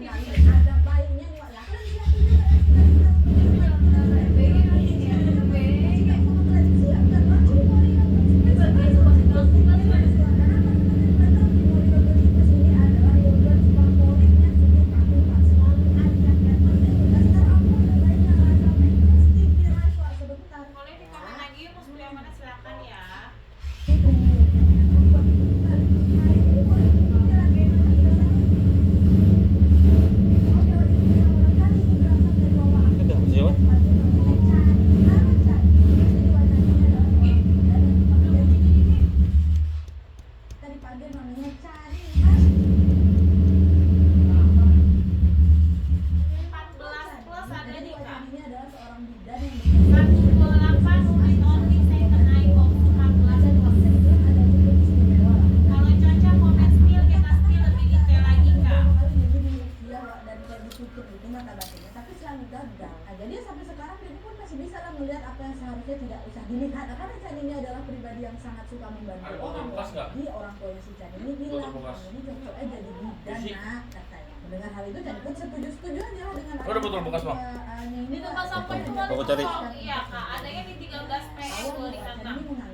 ada bayinya nih Wak. Lah kan siapa juga Boleh dikomen lagi mau seperti yang mana silakan ya. Ada siapa? Tadi pagi namanya cari 14 plus ada nih Kak. ini adalah seorang bidan yang 128 unit only second iPhone 14 plus. Kalau cocok komen spill kita spill lebih detail lagi Kak. dan kayak ditutup gitu mata batinnya, tapi selalu gagal. Nah, jadi sampai sekarang dia pun masih bisa lah melihat apa yang seharusnya tidak usah dilihat. Nah, karena Chan ini adalah pribadi yang sangat suka membantu Ada orang. bekas nggak? Jadi orang tuanya si Chan ini bilang, Bekas. ini cocok aja jadi bidan nak, katanya. Mendengar hal itu Chan pun setuju aja lah dengan Ada botol bekas, Bang? Di tempat sampah itu ada Aku cari. kosong. Iya Kak, adanya di 13 PM 256.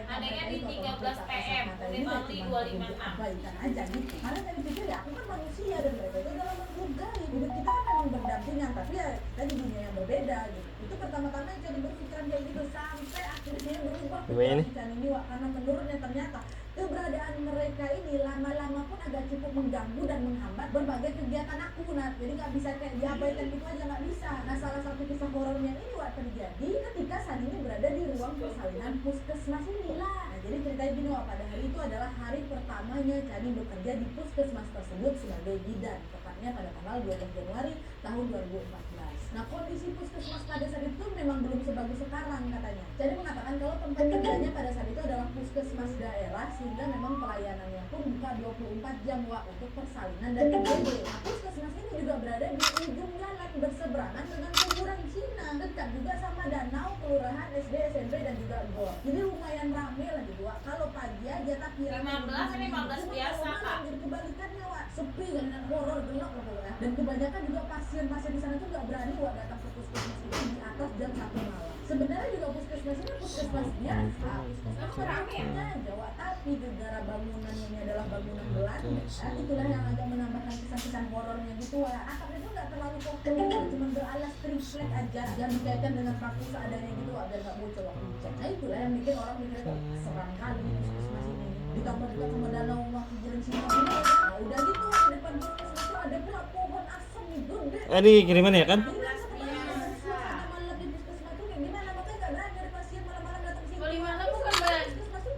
Adanya di 13 PM, unit only 256. Abaikan aja gitu. Karena saya pikir ya aku kan manusia dan mereka itu adalah makhluk gaib. Hidup kita kan memang berdampingan, tapi ya kita di dunia yang berbeda gitu. Itu pertama-tama jadi berpikiran kayak gitu sampai akhirnya berubah Gimana ini? pikiran ini Wak. Karena menurutnya ternyata keberadaan mereka ini lama-lama pun agak cukup mengganggu dan menghambat berbagai kegiatan aku. Nah, jadi nggak bisa kayak diabaikan gitu aja, nggak bisa. Nah, salah satu kisah horornya ini Wak terjadi ketika San ini berada di ruang persalinan puskesmas ini lah. Nah, jadi ceritanya gini Wak, pada hari itu adalah hari pertamanya Cani bekerja di puskesmas tersebut sebagai bidan, tepatnya pada tanggal 12 Januari tahun 2014. Nah, kondisi puskesmas pada saat itu memang belum sebagus sekarang katanya. Jadi mengatakan kalau tempat kerjanya pada saat itu adalah puskesmas daerah, sehingga memang pelayanannya pun buka 24 jam Wak untuk persalinan dan IGD. Nah, puskesmas ini juga berada di ujung jalan berseberangan dengan kuburan Cina, dekat juga sama danau, kelurahan, SD, SMP dan juga gor. Jadi lumayan rame lah gitu Wak. Kalau pagi aja tapi 15 ini 15 biasa Kak. jadi kebalikannya Wak, sepi dan horor gelap lah pokoknya. Dan kebanyakan juga pasien-pasien di sana tuh nggak berani Wak datang ke puskesmas ini di atas jam 1 malam. Sebenarnya juga puskesmas ini puskesmas biasa, puskesmas ramenya aja Wak, tapi gara bangunannya ini adalah bangunan Belanda. Itulah yang agak menambahkan kesan-kesan horornya gitu Wak. Atapnya tuh nggak terlalu kokoh, cuma beralas triplek aja, yang dikaitkan dengan paku seadanya gitu Wak, biar nggak bocor waktu hujan. Nah itulah yang bikin orang mikir kok seram kali puskesmas ini. Ditambah dekat sama danau kuburan Cina ini. Nah udah gitu di depan puskesmas itu ada pula pohon asem itu gede. Ini kiriman ya kan?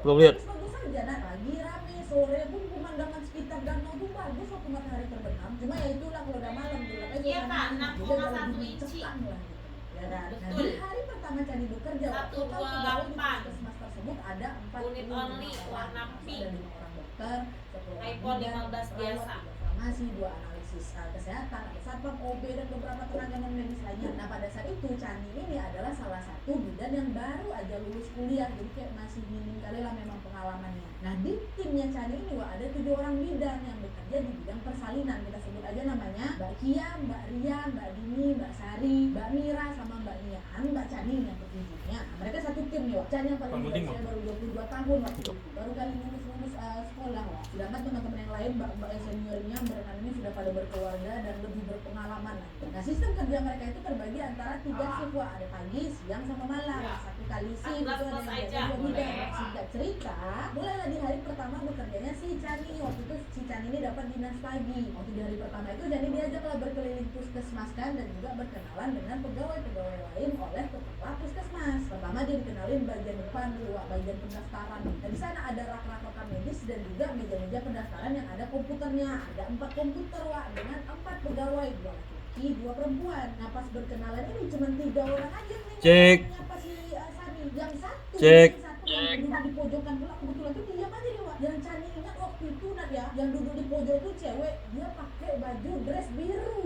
Belum lihat. Bagus aja, nah pagi rame, sore pun pemandangan sekitar danau tuh bagus waktu matahari terbenam. Cuma ya itulah kalau udah malam gelap aja. Iya, Kak, jadi 6,1 agak lebih inci. mencekam lah gitu. Ya kan? Nah, Betul. di hari pertama Candi bekerja, total pegawai di 128. puskesmas tersebut ada 4 Unit only, warna pink. Ada 5 orang dokter, 1 orang iPhone bidan, 15 perawat, biasa. 3 farmasi, 2 analisis kesehatan, ada satpam, OB dan beberapa tenaga non medis lainnya. Nah pada saat itu Candi ini adalah salah satu bidan yang baru aja lulus kuliah, jadi kayak masih minim kali lah memang pengalamannya. Nah di timnya Candi ini Wak, ada 7 orang bidan yang bekerja di bidang persalinan. Kita sebut aja namanya Mbak Kia, Mbak Ria, Mbak Dini, Mbak Sari, Mbak Mira sama Mbak Nian, Mbak Cani yang ketujuhnya. Nah, mereka satu tim nih Wak. Cani yang paling muda, saya baru 22 tahun waktu itu, baru kali lulus sekolah Wak. Sedangkan teman-teman yang lain Mbak yang seniornya mereka ini sudah pada berkeluarga dan lebih berpengalaman lah. Nah sistem kerja mereka itu terbagi antara 3 shift Wak, ada pagi, siang sama malam. Satu kali shift itu ada yang aja, jaga 2 bidang. boleh. Singkat cerita, mulailah di hari pertama bekerjanya si Cani. Waktu itu si Cani ini dapat dinas pagi. Waktu di hari pertama itu Cani diajaklah berkeliling puskesmas kan, dan juga berkenalan dengan pegawai-pegawai lain oleh kepala puskesmas. Pertama dia dikenalin bagian depan dulu Wak, bagian pendaftaran. Dan di sana ada rak-rak rekam medis dan juga meja-meja pendaftaran yang ada komputernya. Ada 4 komputer Wak, dengan 4 pegawai, 2 laki-laki, 2 perempuan. Nah pas berkenalan ini cuma 3 orang aja nih Cek. nyapa si Sani. Yang satu, Cek. yang satu yang duduk di pojokan pula kebetulan tuh diam aja nih Wak. Yang Cani ingat waktu itu Nat ya, yang duduk di pojok itu cewek, dia pakai baju dress biru.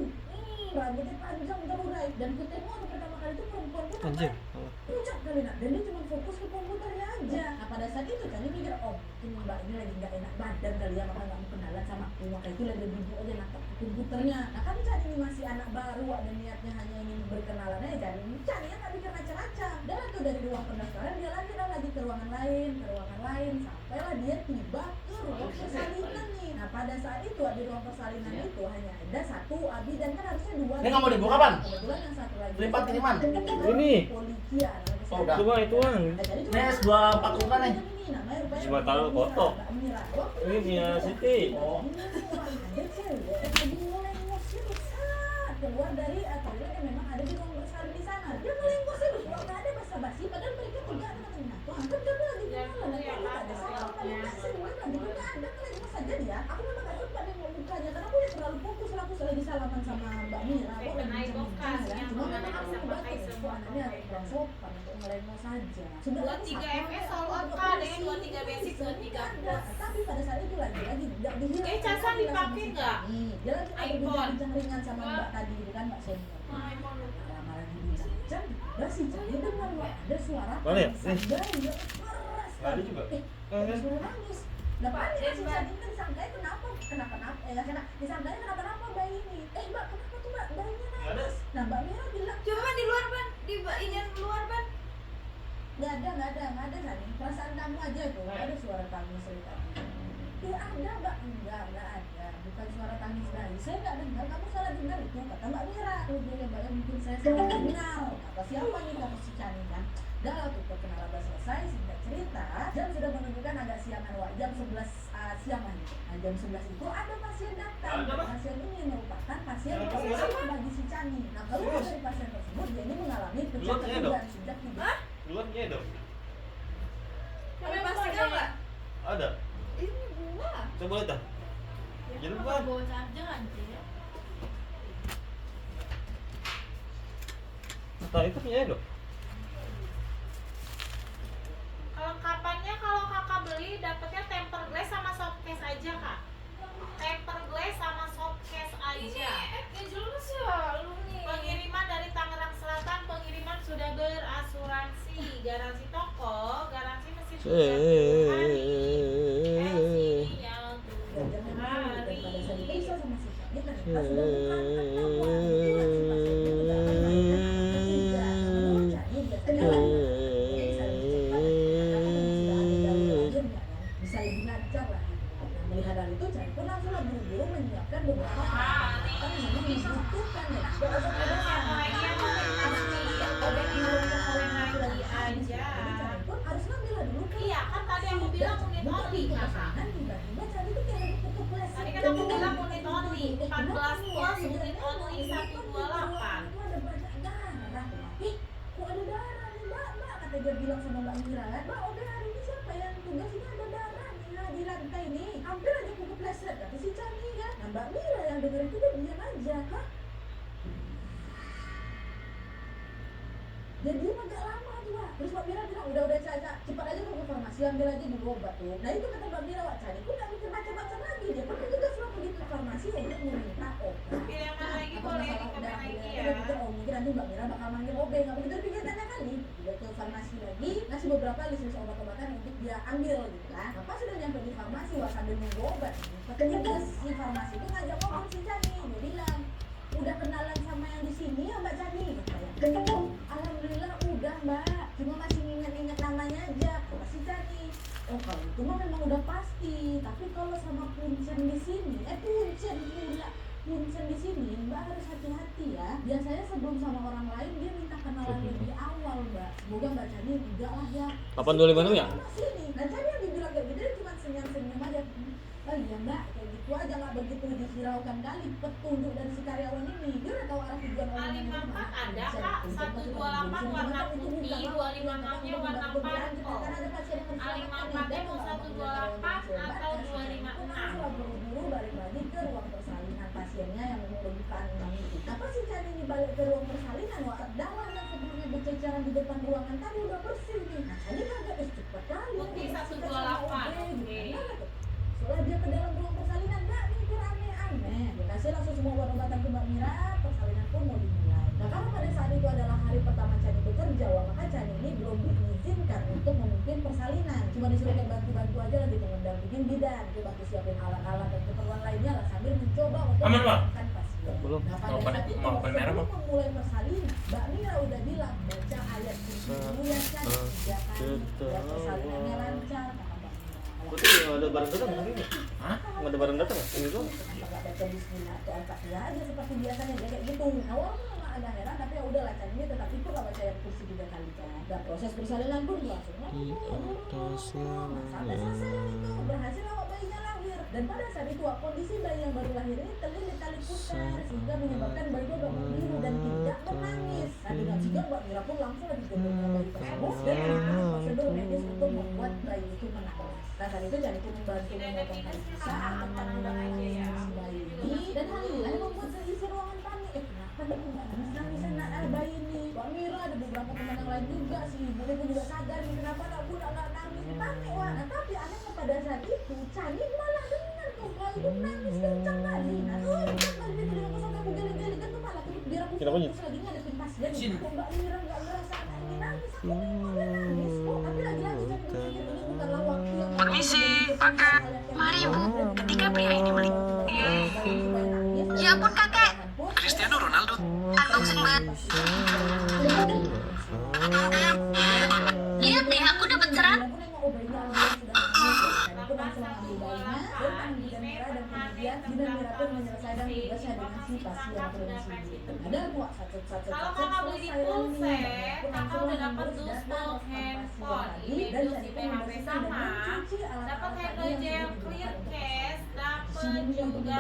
Rambutnya panjang terurai, dan ku tengok waktu pertama kali itu perempuan tuh Anjir. puncak kali Nak, dan dia cuma fokus ke komputernya aja. Nah pada saat itu Cani mikir, oh mungkin mbak ini lagi nggak enak badan kali ya, maka nggak mau kenalan berangkat sama aku, maka itu lagi bibuk aja natap komputernya. Nah kan Chan ini masih anak baru, ada niatnya hanya ingin berkenalan aja. Chan ya nggak bikin macam-macam. Dan itu dari ruang pendaftaran dia lagi ke ruangan lain, sampailah dia tiba ke ruang persalinan nih. Nah pada saat itu di ruang persalinan itu hanya ada satu Abi dan kan harusnya dua. Ini nggak mau dibuka, Pan? Kebetulan yang satu lagi. Lipat kiriman. Ini. Polisian. Oh, udah. Coba itu kan. Ini S240 kan nih. Cuma taruh foto. Ini punya Siti. Oh. Keluar dari toilet yang memang ada di ruang bersalin di sana. Dia melengkos itu, nggak ada basa-basi. Padahal mereka tidak ada katanya. Tuhan kan kamu lagi di mana? Ada salah apa? Semua lagi nggak ada. Melengkos saja dia. Aku memang nggak sempat dia mau bukanya karena aku udah terlalu fokus lah. Aku lagi salaman sama Mbak Mira. Aku lagi bincang-bincang ya. Cuma memang aku kebatin. Aku anaknya kurang sopan untuk melengkos saja. Sudah 23 FS selalu apa dengan 23 basic 23 plus. tapi pada saat itu lagi tidak dihilangkan. Kayak casan dipakai nggak? Dia lagi ada iPhone. bincang ringan sama Mbak tadi itu kan Mbak Senior. Lama lagi bincang, bersih jadi dengar Mbak ada suara Mana ya? tangis bayi yang keras. Nggak ada juga. Ada suara nangis. Nah panik kan si Chan ini disangkai kenapa kenapa bayi ini? Mbak kenapa tuh Mbak bayinya nangis? Nah Mbak Mira bilang Coba di luar ban, di inian luar ban. nggak ada Sani. Perasaan kamu aja tuh, nggak ada suara tangis cerita. Ya ada Mbak, enggak ada. Bukan suara tangis bayi. Saya nggak dengar, kamu salah dengar itu kata Mbak Mira. Oh dia Mbak mungkin saya salah dengar. Kata siapa nih kata si Cani kan? Dah waktu perkenalan udah selesai, singkat cerita, jam sudah menunjukkan agak siangan Wak, jam 11 siang lah. Nah jam 11 itu ada pasien datang. Pasien ini merupakan pasien pertama bagi si Cani. Nah kalau dari pasien tersebut dia ini mengalami kecelakaan sejak tiba. Luarnya dong. Ada plastiknya nggak? Ada. Ini gua. Coba lihat dah. Jangan lupa. Bawa charger anjir. Nah itu punya dong. Kelengkapannya kalau kakak beli dapatnya tempered glass sama soft case aja kak. Tempered glass sama soft case aja. Ini jelas ya lu nih. Pengiriman dari Tangerang Selatan, pengiriman sudah berasuransi, garansi toko, garansi mesin 30 hari, LC-nya 7 hari. Bisa lebih lancar lah. Nah, melihat hal itu Chan pun langsung buru-buru menyiapkan beberapa peralatan yang memang dibutuhkan ya. Ada siapa lagi yang mau investasi? Udah di rumah lagi aja. Pun harus ngambil lah dulu. Iya kan tadi aku bilang unit only kakak. Tiba-tiba Chan itu kayak lagi kepleset. Tadi kan aku bilang unit only, 14 plus unit only 128. Itu ada banyak darah. Ih, kok ada darah nih Mbak? Kata dia bilang sama Mbak Mira kan, Mbak Obe hari ini siapa yang tugas ini ada darah nih di lantai nih. Hampir aja aku kepleset kata si Cani kan. Nah Mbak Mira yang denger itu dia diam aja. Hah? Jadi dia agak lama tuh Wak. Terus Mbak Mira bilang udah Caca, cepat aja ke farmasi ambil aja dulu obat tuh. Nah itu kata Mbak Mira Wak, Cani aku nggak mikir macam-macam lagi. Dia pun juga selalu pergi ke farmasi untuk meminta obat. Pilih yang mana lagi boleh dikomen lagi ya. Dia pikir mungkin nanti Mbak Mira bakal manggil OB, nggak begitu pikir tanya kali. Dia ke farmasi lagi, ngasih beberapa list obat-obatan untuk dia ambil gitu kan. Nah, pas sudah nyampe di farmasi Wak sambil nunggu obat. Ketika si farmasi itu ngajak ngomong si Cani, dia bilang udah kenalan sama yang di sini ya Mbak Cani katanya. Alhamdulillah udah Mbak, cuma masih ingat-ingat namanya aja kata si Cani. Oh kalau itu mah memang udah pasti, tapi kalau sama Puncen di sini, Puncen di sini Mbak harus hati-hati ya. Biasanya sebelum sama orang lain dia minta kenalan lebih awal Mbak. Semoga Mbak Cani enggak lah ya. 825 ya? Sini. Nah Cani yang dibilang kayak gitu dia cuma senyum-senyum aja. Oh iya Mbak, kayak gitu aja nggak begitu dihiraukan kali petunjuk dari si karyawan ini. Dia udah tahu arah tujuan orangnya A54 kemana. ada kak, 128 warna putih, 256-nya warna purple. A54-nya mau 128 atau 256? Buru-buru balik lagi ke ruang persalinan pasiennya yang membutuhkan itu. Apa sih Cani ini balik ke ruang persalinan? Wah, darah yang sebelumnya berceceran di depan ruangan tadi udah bersih nih. Nah, Cani kagak cepet kali. Putih 128, oke. Soalnya dia ke dalam ruang persalinan nggak mikir aneh-aneh. Dia kasih langsung semua obat-obatan ke Mbak Mira, persalinan pun mau dimulai. Nah karena pada saat itu adalah hari pertama Cani bekerja, maka Cani ini belum diizinkan untuk memimpin persalinan. Cuma disuruh kayak bantu-bantu aja lah gitu, mendampingin bidan, coba bantu siapin alat-alat dan keperluan Aman, Bang? Kan pasien. Belum. Nah, pada Mau saat itu mau open merah, Bang? sebelum memulai persalinan, Mbak Mira udah bilang baca ayat kursi dulu ya kan, 3 kali biar persalinannya lancar, kata Mbak Mira. Berarti nggak ada barang datang hari ini? Hah? Nggak ada barang datang ini tuh? Nggak baca bismillah atau al-fatihah aja seperti biasanya dia kayak gitu. Awal tuh nggak ada heran, tapi ya udah lancarnya tetapi itu nggak baca ayat kursi 3 kali kan. Dan proses persalinan pun langsung sampai selesai itu berhasil awak bayinya lahir. Dan pada saat itu kondisi bayi yang baru lahir ini terlilit tali pusar sehingga menyebabkan bayi itu agak membiru dan tidak menangis. Nah dengan sigap Mbak Mira pun langsung digendongnya bayi tersebut dan melakukan prosedur medis untuk membuat bayi itu menangis. Nah saat itu Janiko membantu memotong tali pusar tepat pada posisi si bayi ini dan hal inilah yang membuat seisi ruangan panik. Kenapa nih nggak nangis anak bayi ini? Mbak Mira ada beberapa teman yang lain juga, si ibu pun juga sadar nih kenapa anakku nggak nangis, panik wah. Nah tapi anehnya pada saat itu Cani malah dengar tuh bayi itu nangis kencang tadi. Nah tuh kan tadi dia tadi aku sampai aku geli-geli kan tuh malah biar aku Kenapa, fokus lagi ngadepin pasien. Kok Mbak Mira nggak ngerasa anak ini nangis? Aku memang dia nangis kok. Tapi lagi-lagi Cani berpikir ini bukanlah waktu yang Permisi, Kakak. Mari, Bu. Ketika pria ini Ya ampun, Kakek. Cristiano Ronaldo. Unboxing banget. Lihat deh, aku dapat serat. Kalau kakak beli di Pulset, kakak udah dapat Dustbox handphone, ini dus di PHP sama, dapat handle gel clear case, dapat juga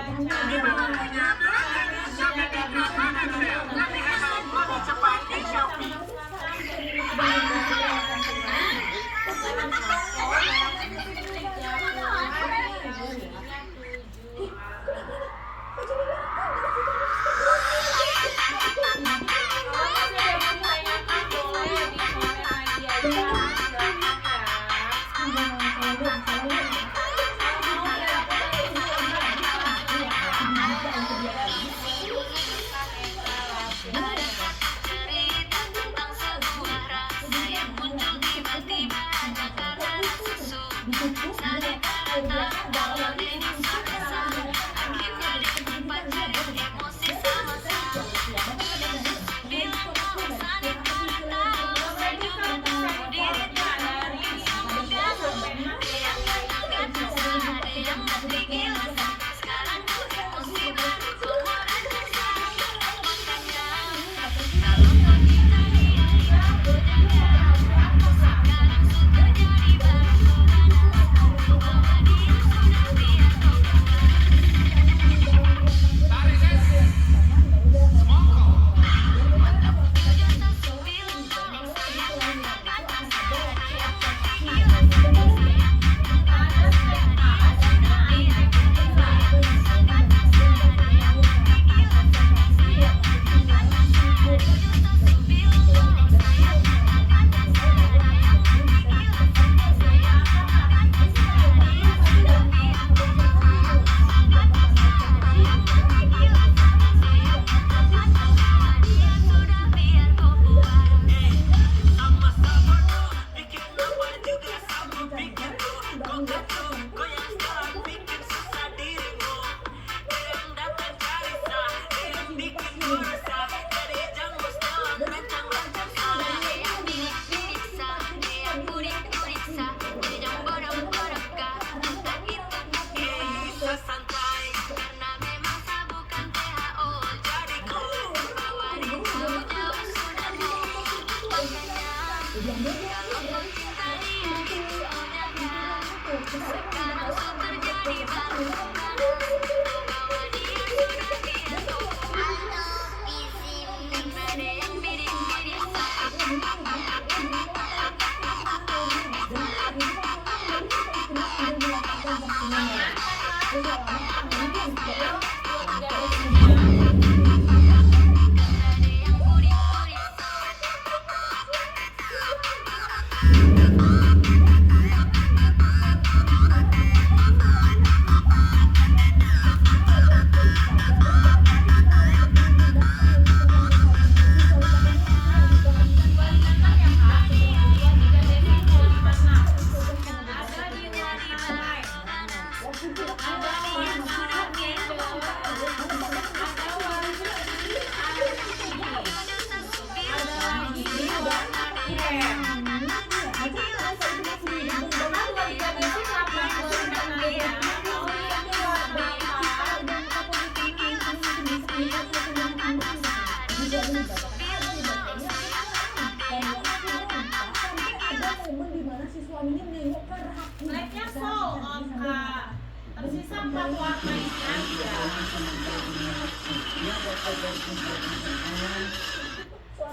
sama ini aja.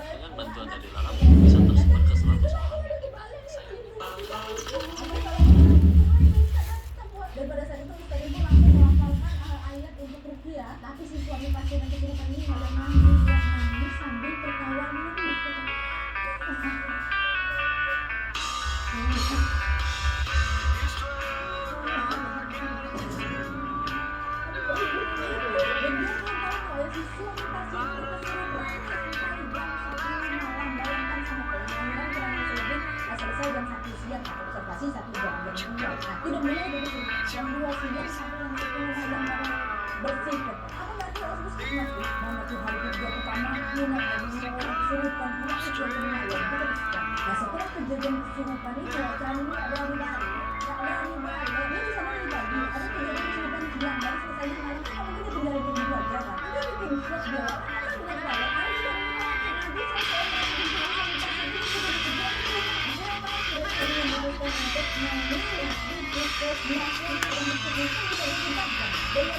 Dengan bantuan dari Lala bisa tersebar ke 100 orang. Dan pada saat itu Ustaz Ibu langsung melafalkan ayat untuk ruqyah, tapi si suami pasien yang kesurupan ini malah nangis sambil tertawa nangis. Selesai jam 1 siang observasi 1 jam udah mulai dari jam 2 siang sampai jam 10 malam bersih aku nggak tahu harus puskesmas mana tuh hari kerja pertama lunak lagi orang kesurupan pulang ke malam kita bisa. Nah setelah kejadian kesurupan ini cari ini ada di balik ini di sana di pagi ada kejadian kesurupan siang baru selesainya malam kamu kita tinggal di dua aja kan kita bikin vlog dia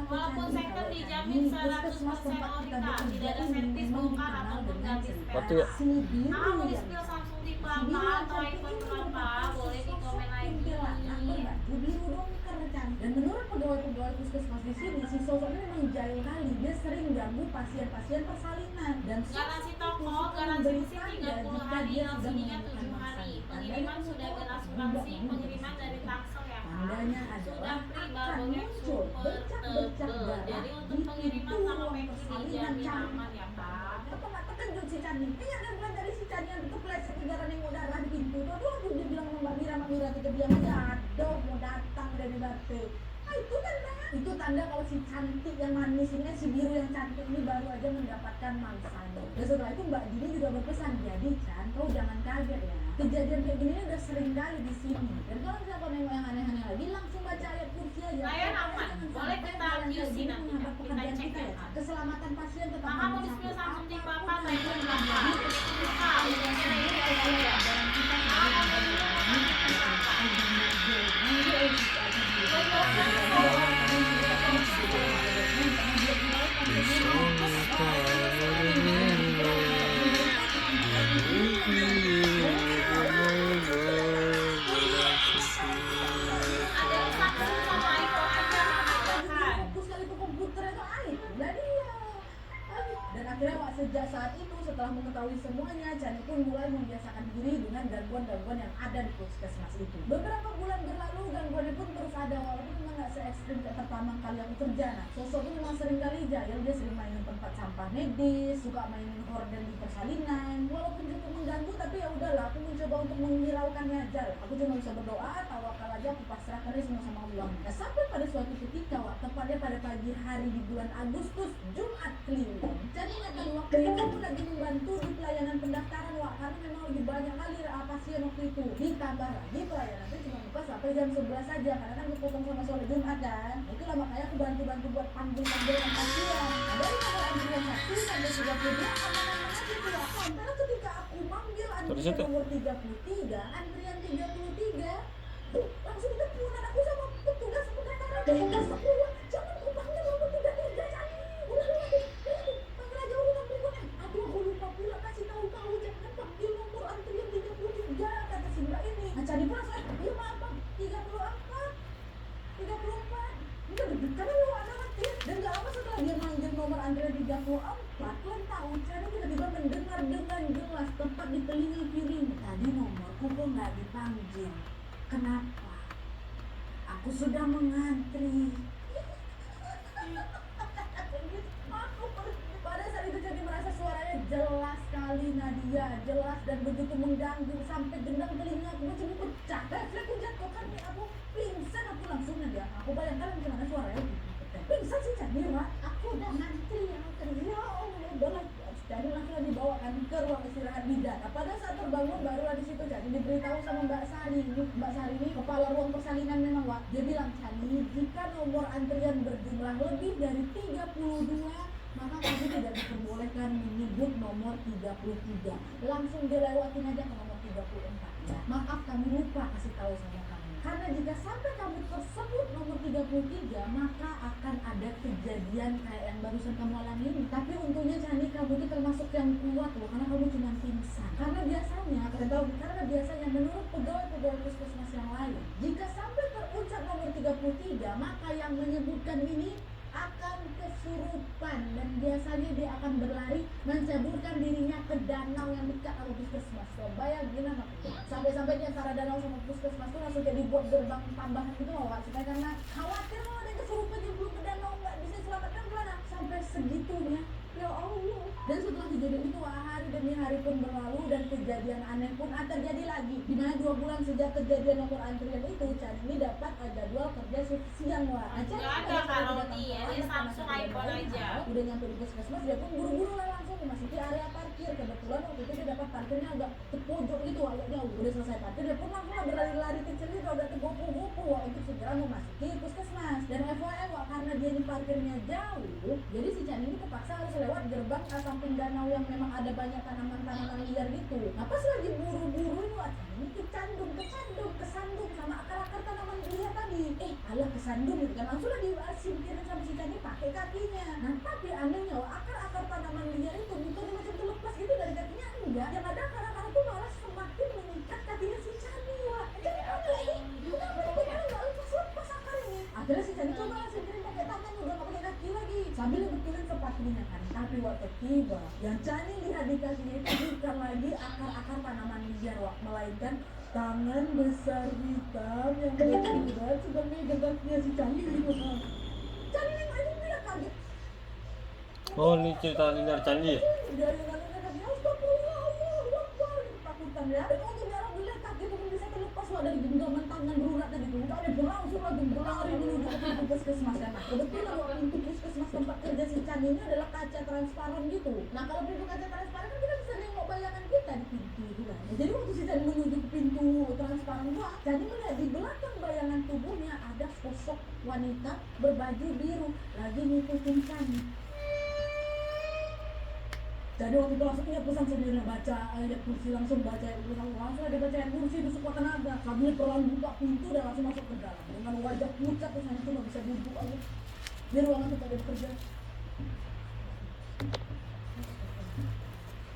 Walaupun second dijamin 100% ori kak, tidak ada servis bongkar ataupun ganti Waktu spare. ya. Kakak mau di-spill Samsung tipe apa atau iPhone berapa? Boleh di komen lagi. Dan menurut pegawai-pegawai puskesmas di sini, si sosok ini memang jahil kali. Dia sering ganggu pasien-pasien persalinan dan Garansi toko, garansi mesin 30 hari, subsidinya 7 hari. Pengiriman sudah berasuransi, pengiriman dari Tangsel ya kak. tandanya Sudah adalah free akan barbogap muncul super bercak-bercak tebel. darah Jadi di untuk pengiriman pintu sama ruang packing persalinan dijamin Candi. aman ya kak. Apa nggak terkejut si Candi? Ingat kan bilang dari si Candi yang kepleset gara nengok darah di pintu. Aduh, dia bilang sama Mbak Mira tiga diam aja. Aduh, mau datang dari Bate. Nah, itu tanda kalau si cantik yang manis ini, si biru yang cantik ini baru aja mendapatkan mangsanya. Dan setelah itu Mbak Dini juga berpesan, jadi Chan, kau jangan kaget ya. Kejadian kayak gini udah sering kali di sini. Dan kalau misalnya kau nengok yang aneh-aneh lagi, langsung baca ayat kursi aja. Layan aman. Jangan Boleh sampai kita hal yang kayak QC gini nanti, menghambat kita pekerjaan cek kita ya, ya. Kak. Keselamatan pasien tetap Kakak mau nomor di-spill satu. Samsung tipe apa? Apapun Type yang berapa? terjadi, Kak, udah saya barang kita Kakak mau di-spill Samsung tipe berapa? Ada Samsung sama iPhone aja aman aja kan. fokus kali ke komputer itu aib lah dia. Dan akhirnya Wak, sejak saat itu setelah mengetahui semuanya, Chani pun mulai membiasakan diri dengan gangguan-gangguan yang ada di puskesmas itu. Beberapa bulan berlalu, gangguannya pun terus ada walaupun memang nggak se-ekstrim kayak pertama kali aku kerja. Nah, sosoknya memang sering kali jahil, dia sering mainin tempat sampah medis, suka mainin horden di persalinan. Walaupun cukup mengganggu, tapi ya udahlah, aku mencoba untuk menghiraukannya aja. Aku cuma bisa berdoa, tawakal aja, aku pasrahkan aja semua sama Allah. Nah, sampai pada suatu ketika, Wak, tepatnya pada pagi hari di bulan Agustus, Jumat keliling. Jadi ingatkan waktu itu aku lagi membantu di pelayanan pendaftaran, Wak, karena memang lebih banyak kali pasien waktu itu. Ditambah lagi pelayanan itu cuma buka sampai jam 11 saja, karena kan dipotong sama sholat Jumat kan. Nah, itulah makanya aku bantu-bantu buat panggil-panggilan pasien. Nah, dari nomor antrian 1 sampai 32 aman-aman aja tuh, Wak. Sampai ketika aku manggil Terus antrian itu? nomor 33, antrian 33, tuh langsung ditelepon aku sama petugas pendaftaran. Petugas keluar, jangan kau panggil nomor 33 Cani. Udah panggil aja urutan berikutnya. Aduh, aku lupa pula kasih tahu kau, jangan panggil nomor antrian 33, kata si Mbak ini. Nah, Cani pun langsung, iya maaf Bang, 34. Udah deg-degan lu ada antrian. Dan gak lama setelah dia manggil nomor antrian 34, kalian tahu Cani tiba-tiba mendengar dengan jelas tepat di telinga kirinya. Tadi nomorku kok nggak dipanggil. Kenapa? Aku sudah mengantri. Pada saat itu jadi merasa suaranya jelas sekali Nadia, jelas dan begitu mengganggu sampai gendang telinga aku macam pecah. Refleks aku jatuh kan aku pingsan aku langsung Nadia. Aku bayangkan gimana suaranya pingsan sih Candi, Mak. Aku udah ngantri yang kerja, udahlah. Jadi langsung dibawakan ke ruang istirahat bidan. Nah, pada saat terbangun barulah di situ jadi diberitahu sama Mbak Sari. Mbak Sari ini kepala ruang persalinan memang, Wak. Dia bilang, Chani, jika nomor antrian berjumlah lebih dari 32, maka kamu tidak diperbolehkan menyebut nomor 33. Langsung dilewatin aja ke nomor 34. Maaf kami lupa kasih tahu sama kamu. Karena jika sampai kamu tersebut nomor 33, maka akan ada kejadian kayak yang barusan kamu alami ini. Tapi untungnya Chani, kamu itu termasuk yang kuat loh, karena kamu cuma pingsan. Karena biasanya menurut pegawai puskesmas yang lain, jika sampai terucap nomor 33, maka yang menyebutkan ini akan kesurupan dan biasanya dia akan berlari menceburkan dirinya ke danau yang dekat sama puskesmas. So, bayangin apa tuh? Sampai-sampai di antara danau sama puskesmas tuh langsung jadi buat gerbang tambahan gitu loh, Wak. Supaya karena khawatir kalau ada yang kesurupan yang belum ke danau nggak bisa selamatkan gimana? Sampai segitunya. Ya Allah. Dan setelah kejadian itu hari demi hari pun berlalu dan kejadian aneh pun terjadi lagi. Dimana 2 bulan sejak kejadian nomor antrian itu, Chani ini dapat jadwal kerja shift siang, Wak. Nggak ada kalau dia Samsung iPhone aja. Udah nyampe di puskesmas, dia pun buru-buru lah langsung memasuki area parkir. Kebetulan waktu itu dia dapat parkirnya agak terpojok gitu, agak jauh. Udah selesai parkir, dia pun langsung berlari-lari kecil gitu, agak tergopo-gopo untuk segera memasuki puskesmas. Dan FYI, Wak, karena dia ini parkirnya jauh, jadi si Chani ini terpaksa harus lewat gerbang samping danau yang memang ada banyak tanaman-tanaman liar gitu. Nah pas lagi buru-buru ini, Wak, Chani ini kesandung sama akar-akar tanaman liar tadi. Alah kesandung gitu kan, langsung lah disingkirin sama si Chani pakai kakinya. Nah tapi anehnya, Wak, akar-akar tanaman liar itu bukan macam terlepas gitu dari kakinya, enggak. Yang ada akar-akar itu malah semakin mengikat kakinya si Chani, Wak. Jadi kenapa nggak lepas akar ini? Akhirnya si Chani coba lah singkirin pakai tangan, udah nggak pakai kaki lagi, sambil betulin sepatunya kan. Tapi waktu tiba, yang Chani lihat di kakinya itu bukan lagi akar-akar tanaman liar, Wak, melainkan tangan besar hitam yang berat sedang megang kakinya si Chani gitu. Chani nengok ini dia kaget. Oh, ini cerita linear Chani. Dia kaget, astagfirullah, Allahu Akbar, ketakutan ya. Dan waktu dia bilang kaki itu bisa terlepas, Wak, dari genggaman tangan berurat tadi tuh. Udah berlangsung lagi berlari menuju ke pintu puskesmas kan. Kebetulan, Wak, pintu puskesmas tempat kerja si Chani ini adalah kaca transparan gitu. Nah kalau pintu kaca transparan kan kita bisa nengok bayangan kita di pintu itu kan. Jadi waktu si Chani menuju ke pintu transparan itu, Chani melihat di belakang bayangan tubuhnya ada sosok wanita berbaju biru lagi ngikutin Chani. Jadi waktu itu langsung dia pesan sendiri baca ayat kursi, langsung baca ayat kursi, langsung ada baca ayat kursi itu sekuat tenaga. Sambil perlahan buka pintu dan langsung masuk ke dalam dengan wajah pucat, terus itu nggak bisa duduk aja di ruangan tempat dia bekerja.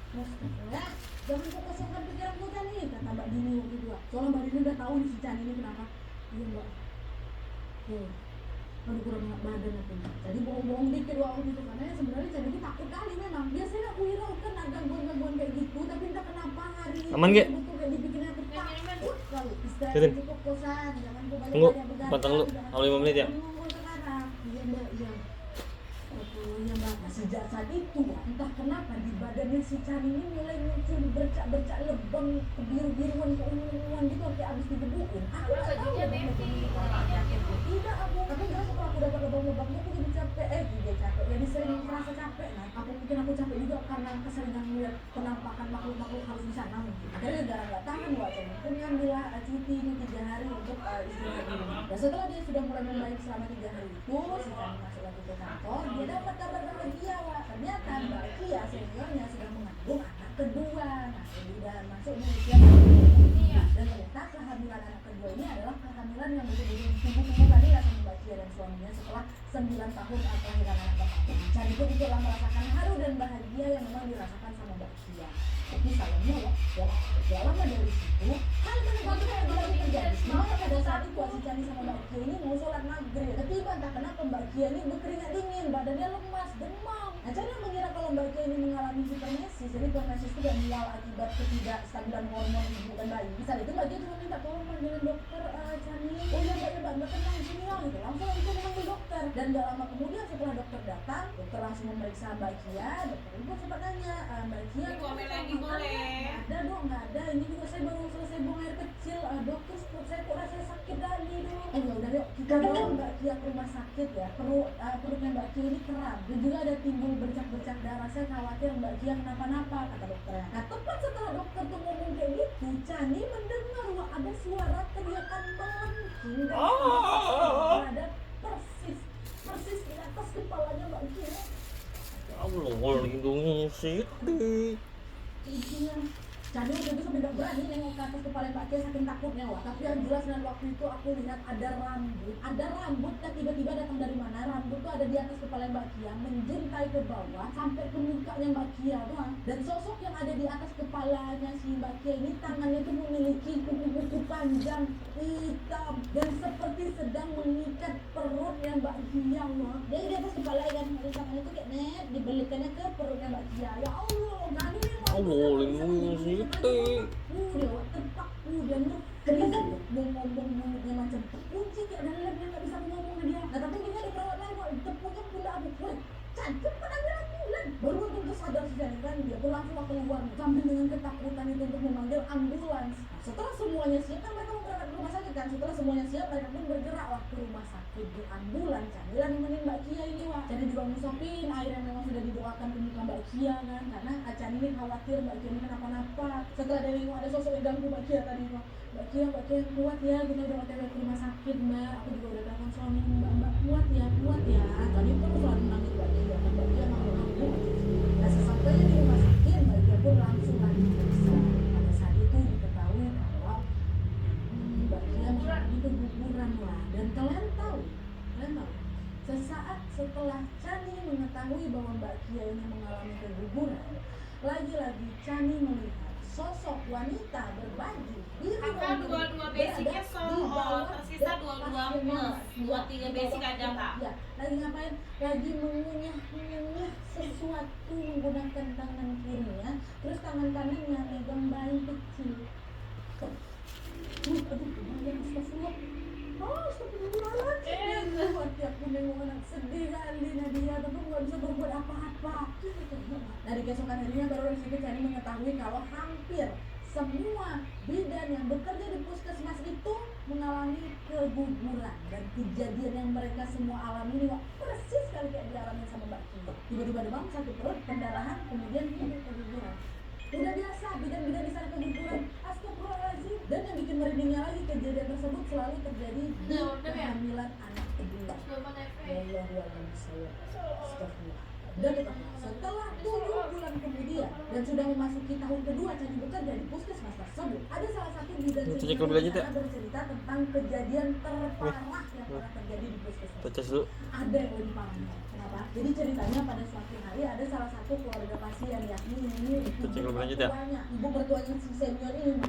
Nah, jangan kau kosongkan pikiran kau Chani, kata Mbak Dini waktu itu. Soalnya Mbak Dini udah tahu nih si Chani ini kenapa. Iya Mbak. Aduh kurang enak badan aku. Jadi bohong-bohong dikit waktu itu, karena sebenarnya Chani itu takut kali memang. Biasanya aku hiraukan ada gangguan-gangguan kayak gitu, tapi entah kenapa hari ini Aman, Ge? betul kayak dibikin aku takut kalau istirahat Tirin. cukup kosan, jangan kau Tunggu, banyak begadang, pantang lu. jangan Kalau 5 menit ya? ngomong sekarang. Iya Mbak, iya. Iya Mbak. Nah, sejak saat itu, entah kenapa di badannya si Chani ini mulai muncul bercak-bercak lebam, kebiru-biruan, keunguan gitu kayak abis digebukin. Aku nggak tahu ya, tidak aku. Tapi jelas setelah aku dapat lebam-lebam itu aku jadi capek, jadi sering merasa capek. Nah, aku capek juga karena keseringan melihat penampakan makhluk-makhluk halus di sana mungkin. Akhirnya gara nggak tahan Wak, Chani pun ngambil cuti ini 3 hari untuk istirahat dulu. Dan setelah dia sudah mulai membaik selama 3 hari itu, si Chani masuk lagi ke kantor, dia dapat kabar bahagia, Wak. Ternyata Mbak Kia seniornya sudah mengandung anak kedua. Nah, sudah masuk di usia kedua. Dan ternyata kehamilan anak kedua ini adalah kehamilan yang betul-betul tunggu-tunggu tadi lah sama Mbak Kia dan suaminya setelah 9 tahun kelahiran anak pertama. Chani pun itulah merasakan haru dan bahagia yang memang dirasakan sama Mbak Kia. Tapi sayangnya, Wak, ya lama dari situ hal menegangkan lagi terjadi. Dimana pada saat itu si Chani sama Mbak Kia ini mau sholat maghrib, ketiba entah kenapa Mbak Kia ini berkeringat dingin, badannya lemas, demam. Nah, Chani mengira kalau Mbak Kia ini mengalami hipermesis. Jadi hipermesis itu mual akibat ketidakstabilan hormon ibu dan bayi. Saat itu Mbak Kia cuma minta tolong panggilin dokter Chani. Oh iya Mbak tenang sini lah gitu. Langsung itu memanggil dokter. Dan gak lama kemudian setelah dokter datang, dokter langsung memeriksa Mbak Kia. Dokter itu sempat nanya, Mbak Kia Komen lagi boleh. ada dong, nggak ada. Ini juga saya baru selesai buang air kecil. Dokter, perut saya kok rasanya sakit dari dulu. Ya udah yuk kita Karena Mbak Kia ke rumah sakit ya, perutnya Mbak Kia ini kram dan juga ada timbul bercak-bercak darah. Saya khawatir Mbak Kia kenapa-napa, kata dokternya. Nah tepat setelah dokter tuh ngomong kayak gitu, Chani mendengar wah ada suara teriakan melengking dan ada persis di atas kepalanya Mbak Kia. Allah lindungi Siti. Iya. Chani waktu itu sampai gak berani nengok ke atas kepala Mbak Kia saking takutnya wah. Tapi yang jelas dan waktu itu aku lihat ada rambut dan tiba-tiba datang dari mana? Rambut tuh ada di atas kepala Mbak Kia menjuntai ke bawah sampai ke mukanya Mbak Kia tuh. Dan sosok yang ada di atas kepalanya si Mbak Kia ini tangannya tuh memiliki kuku-kuku panjang hitam dan seperti sedang mengikat perutnya Mbak Kia mah. Jadi di atas kepala kan ada tangannya tuh kayak net dibelikannya ke perutnya Mbak Kia. Ya Allah, Chani ini Allah lindungi Siti. lewat tepak dia kerizat mau ngomong mulutnya macam terkunci kayak dalam dia nggak bisa ngomong dia. Nah tapi dia ada perawat lain kok tepuknya pula aku wah cantik pada ambulan baru untuk sadar sejak kan dia pun langsung keluar sambil dengan ketakutan itu untuk memanggil ambulans. Nah, setelah semuanya siap kan mereka mau berangkat ke rumah sakit kan. Setelah semuanya siap mereka pun bergerak ke rumah sakit di ambulans. Canilah nemenin Mbak Kia ini wah. Cani juga ngusapin air yang memang sudah didoakan ke muka Mbak Kia kan karena Cani ini khawatir Mbak Kia ini kenapa-napa. Setelah dari ada sosok yang ganggu Mbak Kia tadi wah. Mbak Kia kuat ya, kita udah otw ke rumah sakit Mbak. Aku juga udah telepon suami Mbak kuat ya. Tadi pun selalu nangis Mbak Kia kan Mbak Kia nangis. Nah sesampainya di rumah sakit Mbak Kia pun langsung lagi periksa. Pada saat itu diketahui kalau Mbak Kia mengalami keguguran wah. Dan kalian tahu sesaat setelah Chani mengetahui bahwa Mbak Kia ini mengalami keguguran, lagi-lagi Chani melihat sosok wanita berbaju biru Kakak dua-dua basicnya soal tersisa dua-dua plus 2-3 basic aja kak. Ya, lagi ngapain? Lagi mengunyah sesuatu menggunakan tangan kirinya, terus tangan kanannya megang bayi kecil. Astagfirullah. Astagfirullahaladzim. Waktu aku nengok anak sedih kali Nadia, tapi nggak bisa berbuat apa-apa. Dari keesokan harinya baru dari situ Chani mengetahui kalau hampir semua bidan yang bekerja di puskesmas itu mengalami keguguran dan kejadian yang mereka semua alami ini persis sekali kayak dialami sama Mbak Kia. Tiba-tiba demam, sakit perut, pendarahan, kemudian keguguran. Udah biasa bidan-bidan di sana keguguran. Astagfirullahaladzim. Dan yang bikin merindingnya lagi kejadian tersebut selalu terjadi di kehamilan anak kedua. Dan setelah 7 bulan kemudian dan sudah memasuki tahun kedua Chani bekerja di puskesmas tersebut, ada salah satu bidan yang bercerita tentang kejadian terparah yang pernah terjadi di puskesmas. Ada yang lebih parah. Kenapa? Jadi ceritanya pada suatu hari ada salah satu keluarga pasien yakni ini ibu mertuanya si senior ini